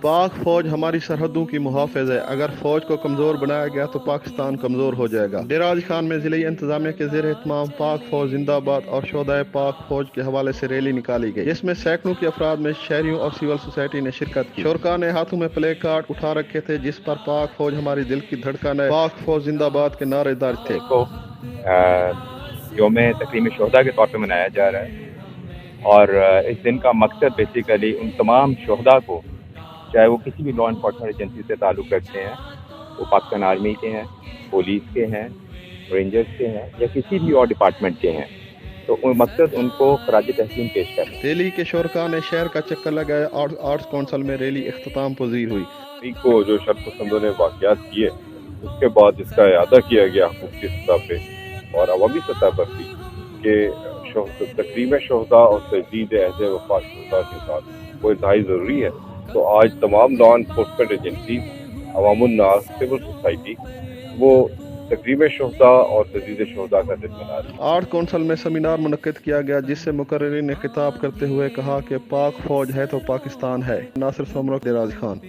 पाक फौज हमारी सरहदों की मुहाफिज है। अगर फौज को कमजोर बनाया गया तो पाकिस्तान कमजोर हो जाएगा। डेराज खान में जिले इंतजामिया के ज़ेर एहतमाम पाक फौज जिंदाबाद और शोदाए पाक फौज के हवाले से रैली निकाली गई, जिसमें सैकड़ों की अफराद में शहरियों और सिविल सोसाइटी ने शिरकत की। शोरका ने हाथों में प्ले कार्ड उठा रखे थे जिस पर पाक फौज हमारी दिल की धड़कन है, पाक फौज जिंदाबाद के नारे दर्ज थे। को योम तकरीम शहदा के तौर पे मनाया जा रहा है और इस दिन का मकसद बेसिकली उन तमाम शहदा को, चाहे वो किसी भी लॉ इन्फोर्समेंट एजेंसी से ताल्लुक़ रखते हैं, वो पाकिस्तान आर्मी के हैं, पुलिस के हैं, रेंजर्स के हैं या किसी भी और डिपार्टमेंट के हैं, तो मकसद उनको खराज तहसीन पेश करना है। रैली के शोरका ने शहर का चक्कर लगाया और आर्ट्स काउंसिल में रैली इख्तिताम पजीर हुई। को जो शरपसंदों ने वाक़यात किए उसके बाद इसका इरादा किया गया हुकूमती सतह पे और अवामी सतह पर भी कि तकरीम शहदा और तजदीद अहद वफा शहदा के साथ वो इंतहाई ज़रूरी है। तो आज तमाम लॉ इन्फोर्समेंट एजेंसीज, अवामुन्नास, सिविल सोसाइटी वो तकरीम शहदा और तजदीद शहदा का दिन मना रही है। आर्ट काउंसिल में सेमिनार मुनक्किद किया गया जिससे मुकर्रिरीन ने खिताब करते हुए कहा कि पाक फौज है तो पाकिस्तान है। नासिर सोमरो, डेराज खान।